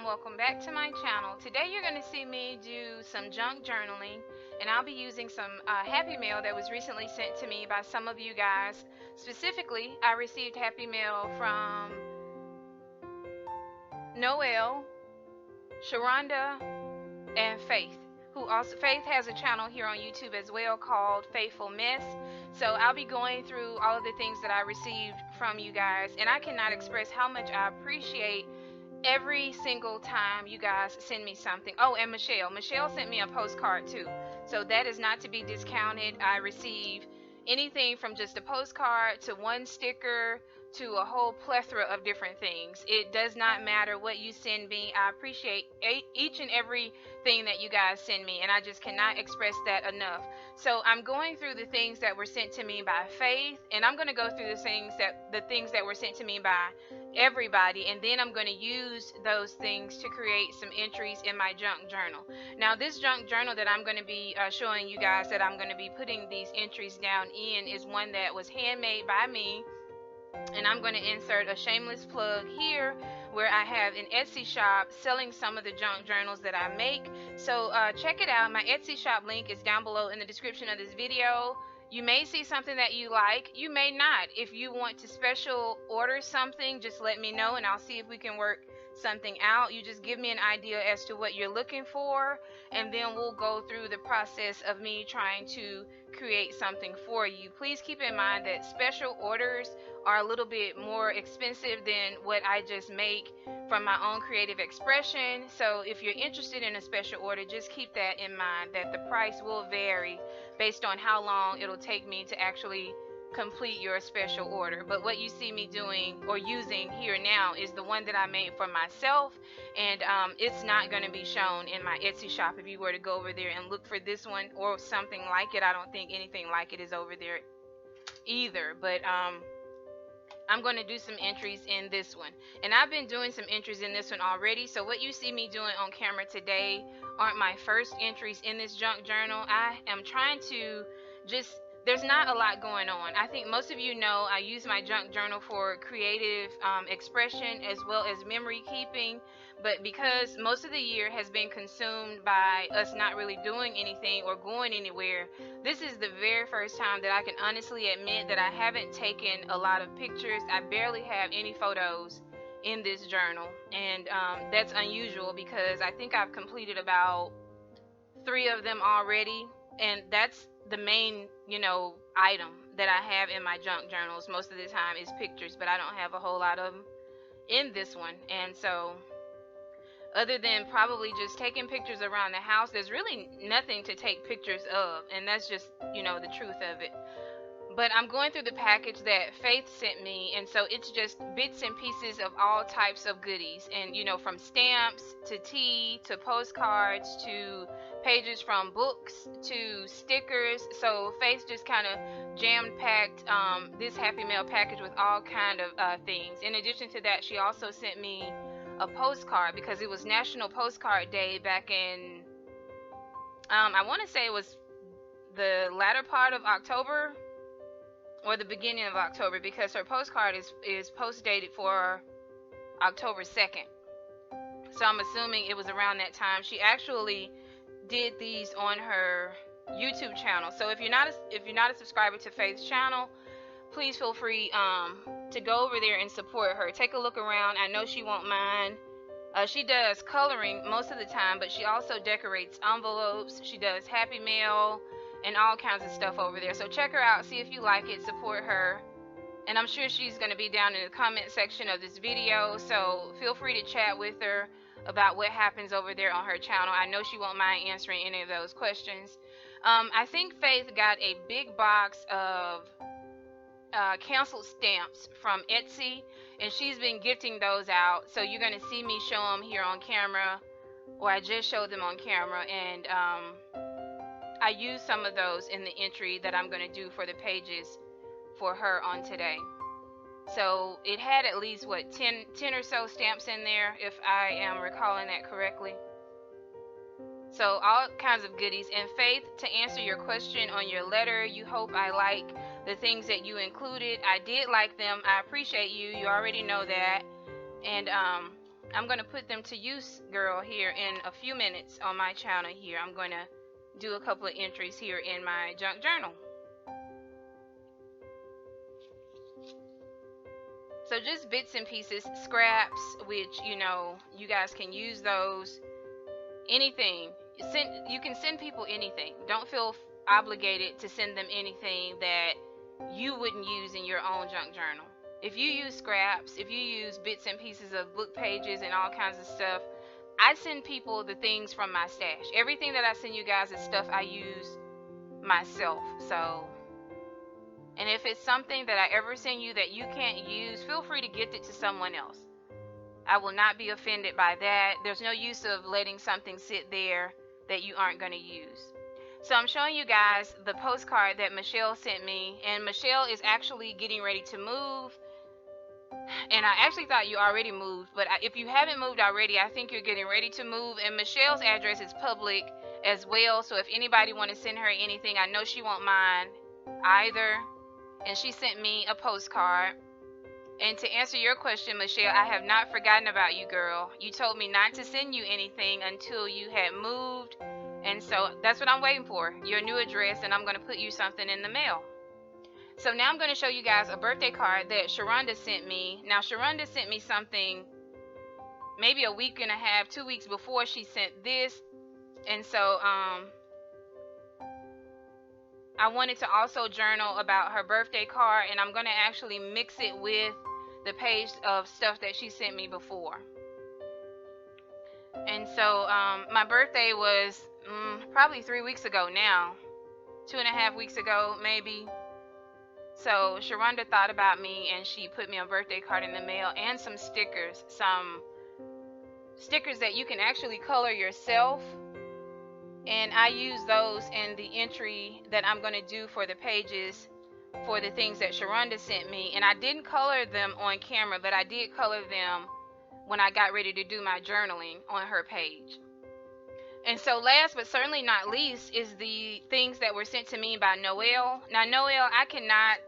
welcome back to my channel. Today you're going to see me do some junk journaling, and I'll be using some happy mail that was recently sent to me by some of you guys. Specifically, I received happy mail from Noel, Sharonda, and Faith, Faith has a channel here on YouTube as well called Faithful Mess. So I'll be going through all of the things that I received from you guys, and I cannot express how much I appreciate every single time you guys send me something. Oh, and Michelle sent me a postcard too, so that is not to be discounted. I receive anything from just a postcard to one sticker to a whole plethora of different things. It does not matter what you send me. I appreciate each and every thing that you guys send me, and I just cannot express that enough. So I'm going through the things that were sent to me by Faith, and I'm going to go through the things that were sent to me by everybody, and then I'm going to use those things to create some entries in my junk journal. Now, this junk journal that I'm going to be showing you guys, that I'm going to be putting these entries down in, is one that was handmade by me. And I'm going to insert a shameless plug here where I have an Etsy shop selling some of the junk journals that I make. So check it out. My Etsy shop link is down below in the description of this video. You may see something that you like. You may not. If you want to special order something, just let me know and I'll see if we can work something out. You just give me an idea as to what you're looking for, and then we'll go through the process of me trying to create something for you. Please keep in mind that special orders are a little bit more expensive than what I just make from my own creative expression. So if you're interested in a special order, just keep that in mind, that the price will vary based on how long it'll take me to actually complete your special order. But what you see me doing or using here now is the one that I made for myself, and it's not going to be shown in my Etsy shop. If you were to go over there and look for this one or something like it, I don't think anything like it is over there either. But I'm going to do some entries in this one, and I've been doing some entries in this one already. So what you see me doing on camera today aren't my first entries in this junk journal. I am trying to there's not a lot going on. I think most of you know I use my junk journal for creative expression as well as memory keeping, but because most of the year has been consumed by us not really doing anything or going anywhere, this is the very first time that I can honestly admit that I haven't taken a lot of pictures. I barely have any photos in this journal, and that's unusual because I think I've completed about 3 of them already, and that's the main item that I have in my junk journals most of the time is pictures, but I don't have a whole lot of them in this one. And so other than probably just taking pictures around the house, there's really nothing to take pictures of, and that's just the truth of it. But I'm going through the package that Faith sent me, and so it's just bits and pieces of all types of goodies, and from stamps to tea to postcards to pages from books to stickers. So Faith just kind of jam-packed this happy mail package with all kind of things. In addition to that, she also sent me a postcard because it was National Postcard Day back in I want to say it was the latter part of October or the beginning of October, because her postcard is post dated for October 2nd. So I'm assuming it was around that time. She actually did these on her YouTube channel. So if you're not a subscriber to Faith's channel, please feel free to go over there and support her. Take a look around. I know she won't mind. She does coloring most of the time, but she also decorates envelopes. She does happy mail and all kinds of stuff over there. So check her out, see if you like it, support her. And I'm sure she's going to be down in the comment section of this video, so feel free to chat with her about what happens over there on her channel. I know she won't mind answering any of those questions. I think Faith got a big box of canceled stamps from Etsy, and she's been gifting those out. So you're going to see me show them here on camera, or I just showed them on camera, and I used some of those in the entry that I'm going to do for the pages for her on today. So it had at least 10 or so stamps in there, if I am recalling that correctly. So all kinds of goodies. And Faith, to answer your question on your letter, you hope I like the things that you included. I did like them. I appreciate you. You already know that. And I'm going to put them to use, girl, here in a few minutes on my channel here. I'm going to do a couple of entries here in my junk journal. So just bits and pieces, scraps, which, you know, you guys can use those. Anything. You can send people anything. Don't feel obligated to send them anything that you wouldn't use in your own junk journal. If you use scraps, if you use bits and pieces of book pages and all kinds of stuff, I send people the things from my stash. Everything that I send you guys is stuff I use myself. So, and if it's something that I ever send you that you can't use, feel free to gift it to someone else. I will not be offended by that. There's no use of letting something sit there that you aren't going to use. So I'm showing you guys the postcard that Michelle sent me, and Michelle is actually getting ready to move. And I actually thought you already moved, but if you haven't moved already, I think you're getting ready to move. And Michelle's address is public as well, so if anybody want to send her anything, I know she won't mind either. And she sent me a postcard. And to answer your question, Michelle, I have not forgotten about you, girl. You told me not to send you anything until you had moved, and so that's what I'm waiting for, your new address, and I'm going to put you something in the mail. So now I'm going to show you guys a birthday card that Sharonda sent me. Now, Sharonda sent me something maybe a week and a half, 2 weeks before she sent this, and so I wanted to also journal about her birthday card, and I'm going to actually mix it with the page of stuff that she sent me before. And so my birthday was probably 3 weeks ago now, 2.5 weeks ago maybe. So Sharonda thought about me, and she put me a birthday card in the mail and some stickers that you can actually color yourself. And I use those in the entry that I'm going to do for the pages for the things that Sharonda sent me. And I didn't color them on camera, but I did color them when I got ready to do my journaling on her page. And so last but certainly not least is the things that were sent to me by Noel. Now, Noel, I cannot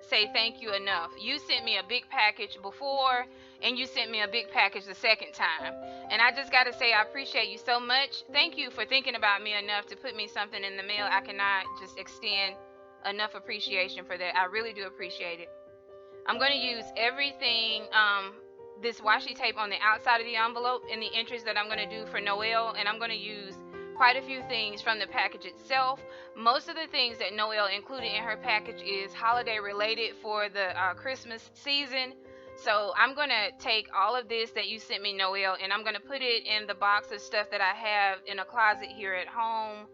say thank you enough. You sent me a big package before, and you sent me a big package the second time. And I just got to say I appreciate you so much. Thank you for thinking about me enough to put me something in the mail. I cannot just extend enough appreciation for that. I really do appreciate it. I'm going to use everything, this washi tape on the outside of the envelope in the entries that I'm going to do for Noel, and I'm going to use quite a few things from the package itself. Most of the things that Noel included in her package is holiday related for the Christmas season. So I'm going to take all of this that you sent me, Noel, and I'm going to put it in the box of stuff that I have in a closet here at home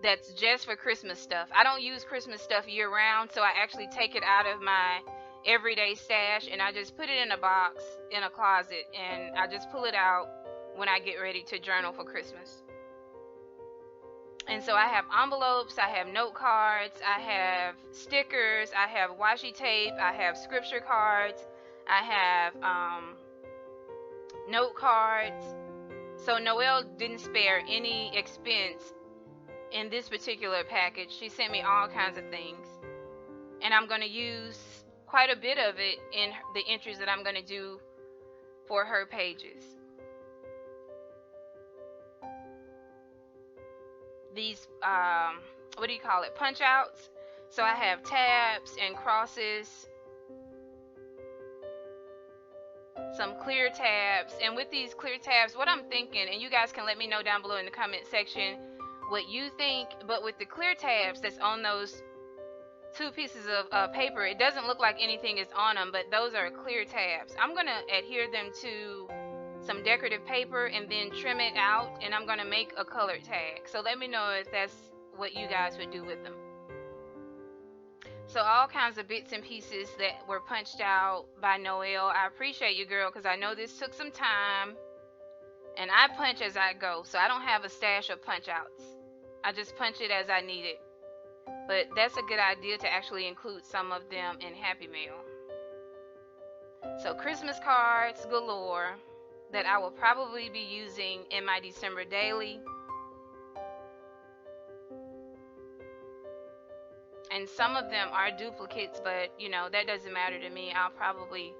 that's just for Christmas stuff. I don't use Christmas stuff year round, so I actually take it out of my everyday stash and I just put it in a box in a closet, and I just pull it out when I get ready to journal for Christmas. And so I have envelopes, I have note cards, I have stickers, I have washi tape, I have scripture cards, I have note cards. So Noel didn't spare any expense in this particular package. She sent me all kinds of things, and I'm going to use quite a bit of it in the entries that I'm going to do for her pages. These what do you call it, punch outs. So I have tabs and crosses, some clear tabs, and with these clear tabs, what I'm thinking, and you guys can let me know down below in the comment section what you think, but with the clear tabs that's on those two pieces of paper, it doesn't look like anything is on them, but those are clear tabs. I'm going to adhere them to some decorative paper and then trim it out, and I'm going to make a colored tag. So let me know if that's what you guys would do with them. So all kinds of bits and pieces that were punched out by Noel. I appreciate you, girl, because I know this took some time, and I punch as I go, so I don't have a stash of punch outs. I just punch it as I need it. But that's a good idea to actually include some of them in Happy Mail. So Christmas cards galore that I will probably be using in my December daily. And some of them are duplicates, but you know, that doesn't matter to me. I'll probably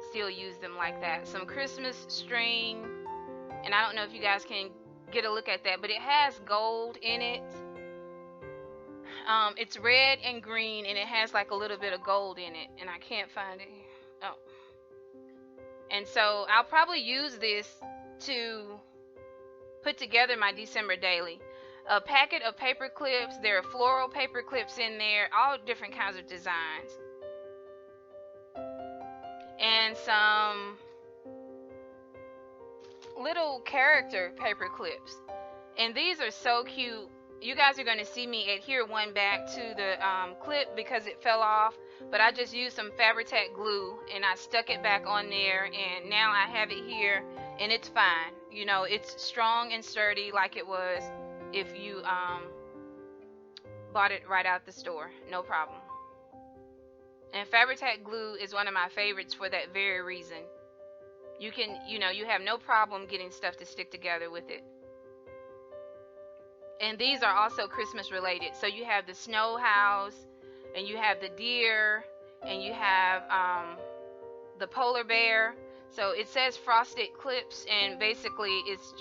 still use them like that. Some Christmas string, and I don't know if you guys can get a look at that, but it has gold in it. It's red and green, and it has like a little bit of gold in it, and I can't find it. Oh. And so I'll probably use this to put together my December daily. A packet of paper clips. There are floral paper clips in there, all different kinds of designs. And some little character paper clips. And these are so cute. You guys are going to see me adhere one back to the clip because it fell off, but I just used some Fabri-Tac glue and I stuck it back on there, and now I have it here, and it's fine. You know, it's strong and sturdy like it was if you bought it right out the store. No problem. And Fabri-Tac glue is one of my favorites for that very reason. You can, you have no problem getting stuff to stick together with it. And these are also Christmas related. So you have the snow house, and you have the deer, and you have the polar bear. So it says frosted clips, and basically it's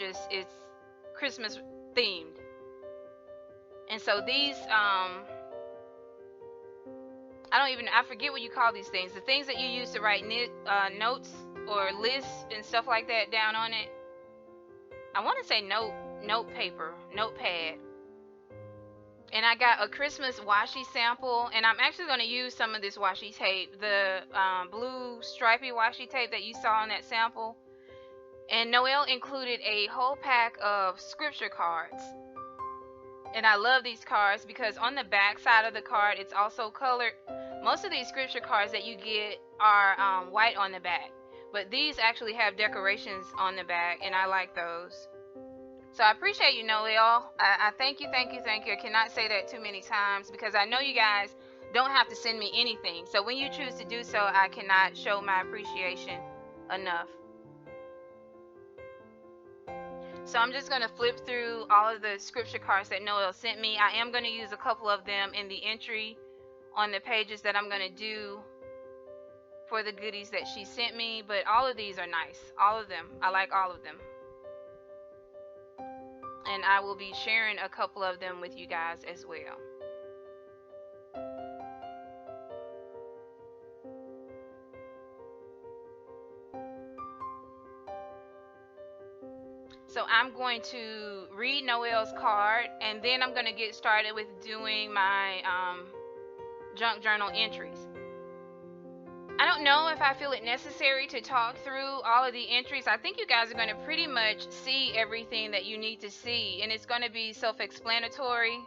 Christmas themed. And so these I forget what you call these things. The things that you use to write notes or lists and stuff like that down on it. I want to say notepad. And I got a Christmas washi sample, and I'm actually going to use some of this washi tape, the blue stripy washi tape that you saw in that sample. And Noel included a whole pack of scripture cards. And I love these cards because on the back side of the card, it's also colored. Most of these scripture cards that you get are white on the back, but these actually have decorations on the back, and I like those. So I appreciate you, Noel. I thank you. I cannot say that too many times because I know you guys don't have to send me anything. So when you choose to do so, I cannot show my appreciation enough. So I'm just going to flip through all of the scripture cards that Noel sent me. I am going to use a couple of them in the entry on the pages that I'm going to do for the goodies that she sent me. But all of these are nice. All of them. I like all of them. And I will be sharing a couple of them with you guys as well. So I'm going to read Noel's card, and then I'm going to get started with doing my junk journal entries. I don't know if I feel it necessary to talk through all of the entries. I think you guys are going to pretty much see everything that you need to see, and it's going to be self-explanatory.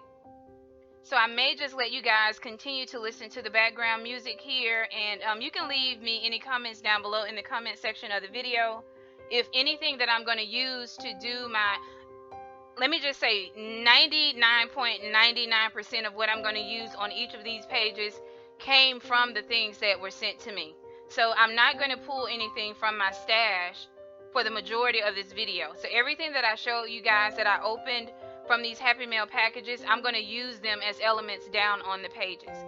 So I may just let you guys continue to listen to the background music here, and you can leave me any comments down below in the comment section of the video. If anything that I'm going to use to do my, let me just say 99.99% of what I'm going to use on each of these pages came from the things that were sent to me. So I'm not going to pull anything from my stash for the majority of this video. So everything that I showed you guys that I opened from these Happy Mail packages, I'm going to use them as elements down on the pages.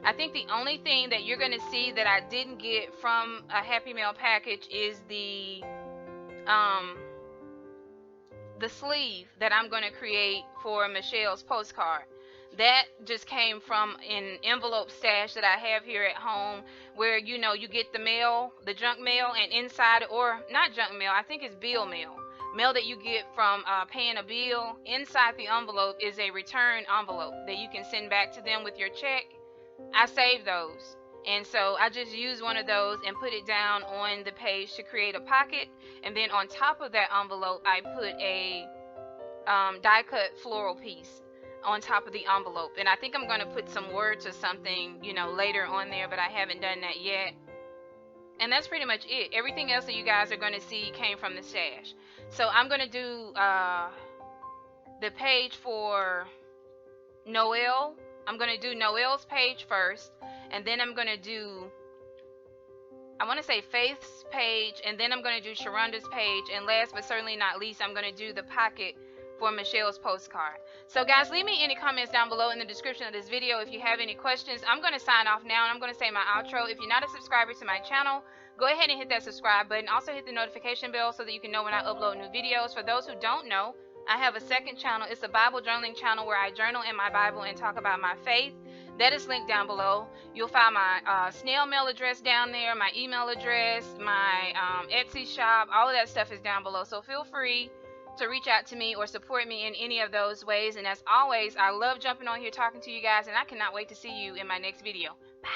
I think the only thing that you're going to see that I didn't get from a Happy Mail package is the sleeve that I'm going to create for Michelle's postcard. That just came from an envelope stash that I have here at home, where you get the mail, the junk mail, and inside, or not junk mail, I think it's bill mail that you get from paying a bill. Inside the envelope is a return envelope that you can send back to them with your check. I save those, and so I just use one of those and put it down on the page to create a pocket. And then on top of that envelope, I put a die cut floral piece on top of the envelope, and I think I'm going to put some words or something later on there, but I haven't done that yet. And that's pretty much it. Everything else that you guys are going to see came from the stash. So I'm going to do the page for Noel. I'm going to do Noel's page first, and then I'm going to do, I want to say Faith's page, and then I'm going to do Sharonda's page, and last but certainly not least, I'm going to do the pocket for Michelle's postcard. So guys, leave me any comments down below in the description of this video if you have any questions. I'm going to sign off now, and I'm going to say my outro. If you're not a subscriber to my channel, go ahead and hit that subscribe button. Also hit the notification bell so that you can know when I upload new videos. For those who don't know, I have a second channel. It's a Bible journaling channel where I journal in my Bible and talk about my faith. That is linked down below. You'll find my snail mail address down there, my email address, my Etsy shop. All of that stuff is down below. So feel free to reach out to me or support me in any of those ways. And as always, I love jumping on here talking to you guys, and I cannot wait to see you in my next video. Bye.